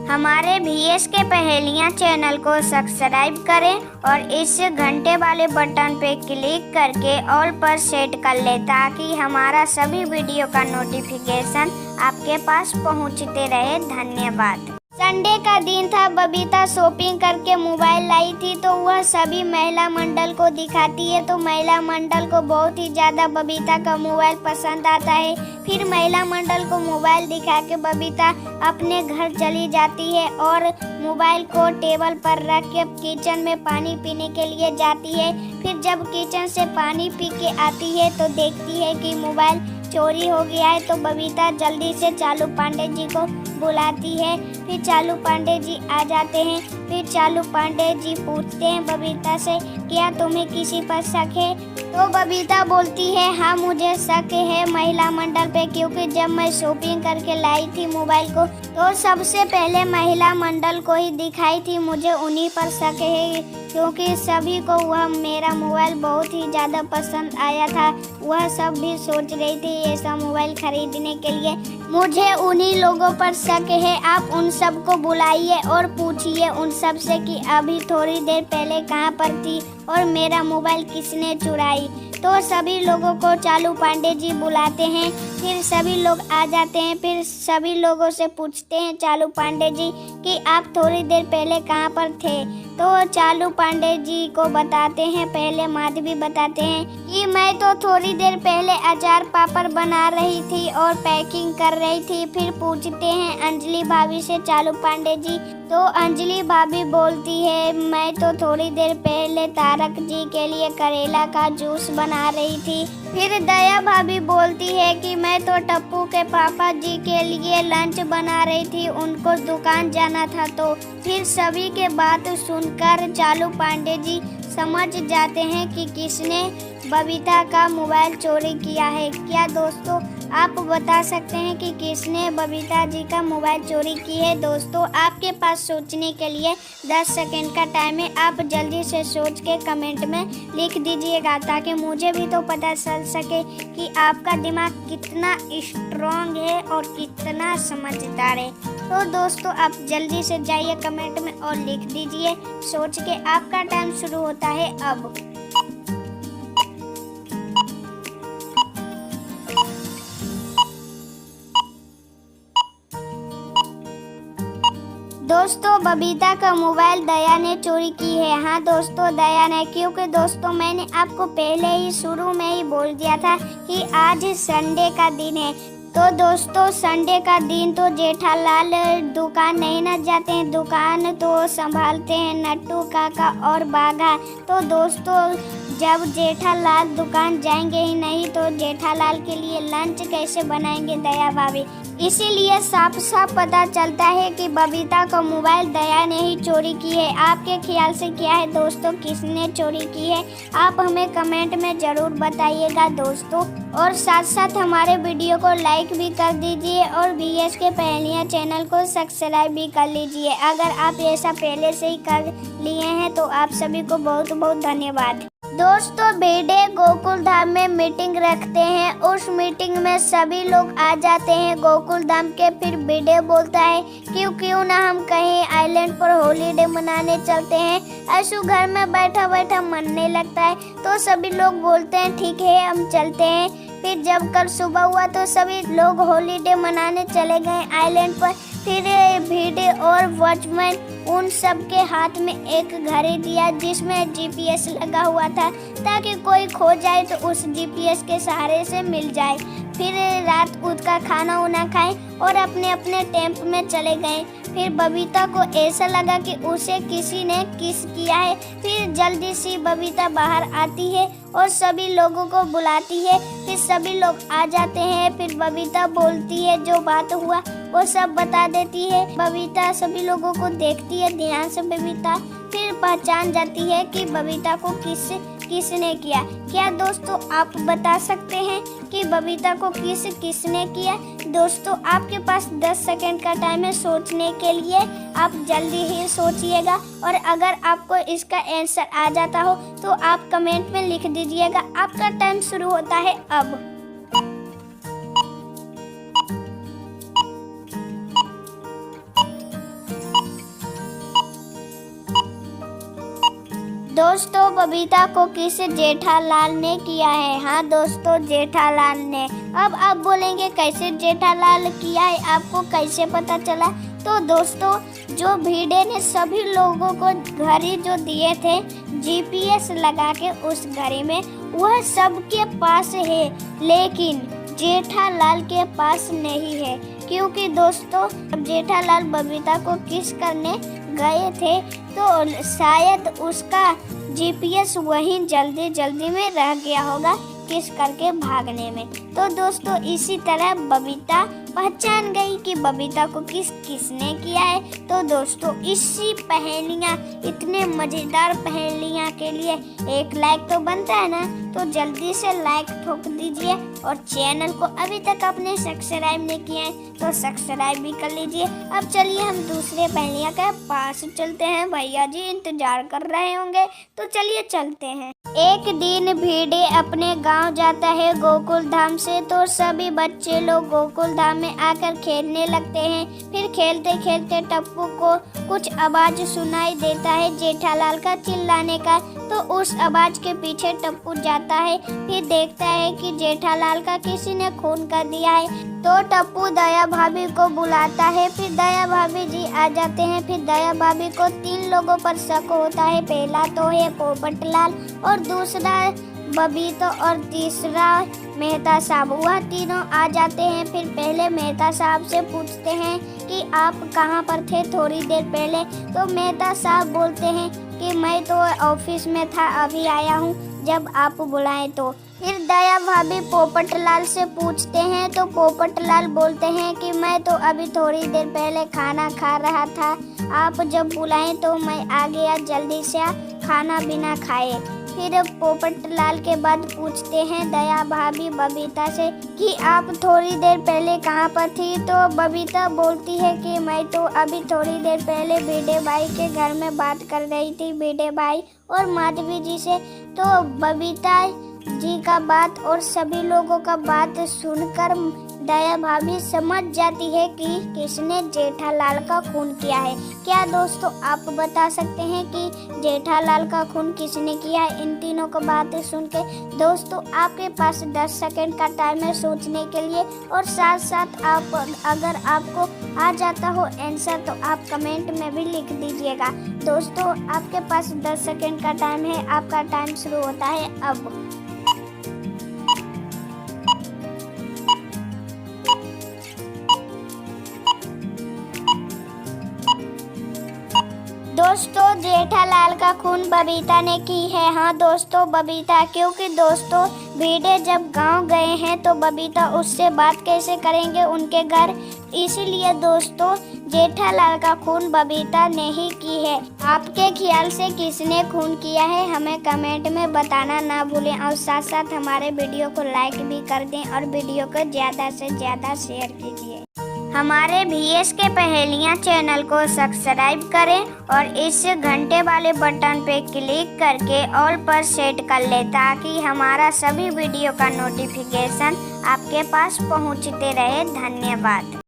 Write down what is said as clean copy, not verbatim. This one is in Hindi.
हमारे VS के पहेलियाँ चैनल को सब्सक्राइब करें और इस घंटे वाले बटन पे क्लिक करके ऑल पर सेट कर लें ताकि हमारा सभी वीडियो का नोटिफिकेशन आपके पास पहुंचते रहे। धन्यवाद। संडे का दिन था। बबीता शॉपिंग करके मोबाइल लाई थी तो वह सभी महिला मंडल को दिखाती है तो महिला मंडल को बहुत ही ज़्यादा बबीता का मोबाइल पसंद आता है। फिर महिला मंडल को मोबाइल दिखा के बबीता अपने घर चली जाती है और मोबाइल को टेबल पर रख के किचन में पानी पीने के लिए जाती है। फिर जब किचन से पानी पी के आती है तो देखती है कि मोबाइल चोरी हो गया है तो बबीता जल्दी से चालू पांडे जी को बुलाती है। फिर चालू पांडे जी आ जाते हैं। फिर चालू पांडे जी पूछते हैं बबीता से, क्या तुम्हें किसी पर शक है? तो बबीता बोलती है, हाँ मुझे शक है महिला मंडल पे, क्योंकि जब मैं शॉपिंग करके लाई थी मोबाइल को तो सबसे पहले महिला मंडल को ही दिखाई थी। मुझे उन्हीं पर शक है क्योंकि सभी को वह मेरा मोबाइल बहुत ही ज़्यादा पसंद आया था। वह सब भी सोच रही थी ऐसा मोबाइल खरीदने के लिए। मुझे उन्हीं लोगों पर शक है। आप उन सब को बुलाइए और पूछिए उन सब से कि अभी थोड़ी देर पहले कहाँ पर थी और मेरा मोबाइल किसने चुराई। तो सभी लोगों को चालू पांडे जी बुलाते हैं। फिर सभी लोग आ जाते हैं। फिर सभी लोगों से पूछते हैं चालू पांडे जी कि आप थोड़ी देर पहले कहाँ पर थे। तो चालू पांडे जी को बताते हैं, पहले माधवी बताते हैं कि मैं तो थोड़ी देर पहले अचार पापड़ बना रही थी और पैकिंग कर रही थी। फिर पूछते हैं अंजलि भाभी से चालू पांडे जी। तो अंजलि भाभी बोलती है, मैं तो थोड़ी देर पहले तारक जी के लिए करेला का जूस बना रही थी। फिर दया भाभी बोलती है कि मैं तो टप्पू के पापा जी के लिए लंच बना रही थी, उनको दुकान जाना था। तो फिर सभी के बात सुनकर चालू पांडे जी समझ जाते हैं कि किसने बबीता का मोबाइल चोरी किया है। क्या दोस्तों आप बता सकते हैं कि किसने बबीता जी का मोबाइल चोरी की है? दोस्तों आपके पास सोचने के लिए 10 सेकंड का टाइम है। आप जल्दी से सोच के कमेंट में लिख दीजिएगा ताकि मुझे भी तो पता चल सके कि आपका दिमाग कितना स्ट्रॉन्ग है और कितना समझदार है। तो दोस्तों आप जल्दी से जाइए कमेंट में और लिख दीजिए। सोच के आपका टाइम शुरू होता है अब। दोस्तों बबीता का मोबाइल दया ने चोरी की है। हाँ दोस्तों दया ने, क्योंकि दोस्तों मैंने आपको पहले ही शुरू में ही बोल दिया था कि आज संडे का दिन है। तो दोस्तों संडे का दिन तो जेठालाल दुकान नहीं न जाते हैं, दुकान तो संभालते हैं नट्टू काका और बाघा। तो दोस्तों जब जेठालाल दुकान जाएंगे ही नहीं तो जेठालाल के लिए लंच कैसे बनाएंगे दया भाभी। इसीलिए साफ साफ पता चलता है कि बबीता का मोबाइल दया ने ही चोरी की है। आपके ख्याल से क्या है दोस्तों, किसने चोरी की है? आप हमें कमेंट में ज़रूर बताइएगा दोस्तों। और साथ साथ हमारे वीडियो को लाइक भी कर दीजिए और VS के पहेलियाँ चैनल को सब्सक्राइब भी कर लीजिए। अगर आप ऐसा पहले से ही कर लिए हैं तो आप सभी को बहुत बहुत धन्यवाद। दोस्तों भिडे गोकुल धाम में मीटिंग रखते हैं। उस मीटिंग में सभी लोग आ जाते हैं गोकुल धाम के। फिर भिडे बोलता है क्यों ना हम कहीं आइलैंड पर हॉलीडे मनाने चलते हैं। आशु घर में बैठा बैठा मनने लगता है तो सभी लोग बोलते हैं ठीक है हम चलते हैं। फिर जब कल सुबह हुआ तो सभी लोग हॉलीडे मनाने चले गए आइलैंड पर। फिर भिडे और वॉचमैन उन सब के हाथ में एक घड़ी दिया जिसमें GPS लगा हुआ था ताकि कोई खो जाए तो उस GPS के सहारे से मिल जाए। फिर रात कूद का खाना उना खाए और अपने अपने टेम्प में चले गए। फिर बबीता को ऐसा लगा कि उसे किसी ने किस किया है। फिर जल्दी सी बबीता बाहर आती है और सभी लोगों को बुलाती है। फिर सभी लोग आ जाते हैं। फिर बबीता बोलती है जो बात हुआ वो सब बता देती है। बबीता सभी लोगों को देखती है ध्यान से। बबीता फिर पहचान जाती है कि बबीता को किसने किया। क्या दोस्तों आप बता सकते हैं कि बबीता को किसने किया? दोस्तों आपके पास 10 सेकंड का टाइम है सोचने के लिए। आप जल्दी ही सोचिएगा और अगर आपको इसका आंसर आ जाता हो तो आप कमेंट में लिख दीजिएगा। आपका टाइम शुरू होता है अब। दोस्तों, बबीता को किस जेठालाल ने किया है? हाँ दोस्तों, जेठालाल ने। अब आप बोलेंगे कैसे जेठालाल किया है, आपको कैसे पता चला? तो दोस्तों, जो भिड़े ने सभी लोगों को घड़ी जो दिए थे GPS लगा के उस घड़ी में, वह सबके पास है, लेकिन जेठालाल के पास नहीं है। क्योंकि दोस्तों, अब जेठालाल बबीता को किस करने गए थे तो शायद उसका GPS वहीं जल्दी में रह गया होगा किस करके भागने में। तो दोस्तों, इसी तरह बबीता पहचान गई कि बबीता को किसने किया है। तो दोस्तों, इसी पहेलियाँ, इतने मज़ेदार पहेलियाँ के लिए एक लाइक तो बनता है ना, तो जल्दी से लाइक ठोक दीजिए और चैनल को अभी तक आपने सब्सक्राइब नहीं किया है तो सब्सक्राइब भी कर लीजिए। अब चलिए हम दूसरे पहेलियाँ के पास चलते हैं। भैया जी इंतजार कर रहे होंगे, तो चलिए चलते हैं। एक दिन भिड़े अपने गांव जाता है गोकुल धाम से, तो सभी बच्चे लोग गोकुल धाम में आकर खेलने लगते हैं। फिर खेलते खेलते टप्पू को कुछ आवाज सुनाई देता है जेठालाल का चिल्लाने का। तो उस आवाज के पीछे टप्पू जाता है, फिर देखता है कि जेठालाल का किसी ने खून कर दिया है। तो टप्पू दया भाभी को बुलाता है, फिर दया भाभी जी आ जाते हैं। फिर दया भाभी को 3 लोगों पर शक होता है। पहला तो है पोपटलाल, और दूसरा बबीता, और तीसरा मेहता साहब। वह तीनों आ जाते हैं। फिर पहले मेहता साहब से पूछते हैं कि आप कहाँ पर थे थोड़ी देर पहले। तो मेहता साहब बोलते हैं कि मैं तो ऑफिस में था, अभी आया हूँ जब आप बुलाएं तो। फिर दया भाभी पोपटलाल से पूछते हैं, तो पोपटलाल बोलते हैं कि मैं तो अभी थोड़ी देर पहले खाना खा रहा था, आप जब बुलाएं तो मैं आ गया जल्दी से खाना बिना खाए। फिर पोपटलाल के बाद पूछते हैं दया भाभी बबीता से कि आप थोड़ी देर पहले कहाँ पर थी। तो बबीता बोलती है कि मैं तो अभी थोड़ी देर पहले भिड़े भाई के घर में बात कर रही थी, भिड़े भाई और माधवी जी से। तो बबीता जी का बात और सभी लोगों का बात सुनकर दया भाभी समझ जाती है कि किसने जेठालाल का खून किया है। क्या दोस्तों, आप बता सकते हैं कि जेठालाल का खून किसने किया है? इन तीनों को बातें सुन के दोस्तों, आपके पास 10 सेकंड का टाइम है सोचने के लिए, और साथ साथ आप अगर आपको आ जाता हो आंसर तो आप कमेंट में भी लिख दीजिएगा। दोस्तों, आपके पास 10 सेकंड का टाइम है, आपका टाइम शुरू होता है अब। दोस्तों, जेठालाल का खून बबीता ने की है। हाँ दोस्तों, बबीता, क्योंकि दोस्तों भिड़े जब गांव गए हैं तो बबीता उससे बात कैसे करेंगे उनके घर, इसीलिए दोस्तों जेठालाल का खून बबीता ने ही की है। आपके ख्याल से किसने खून किया है हमें कमेंट में बताना ना भूलें, और साथ साथ हमारे वीडियो को लाइक भी कर दें और वीडियो को ज़्यादा से ज़्यादा शेयर कीजिए। हमारे VS के पहेलियाँ चैनल को सब्सक्राइब करें और इस घंटे वाले बटन पे क्लिक करके ऑल पर सेट कर लें, ताकि हमारा सभी वीडियो का नोटिफिकेशन आपके पास पहुंचते रहे। धन्यवाद।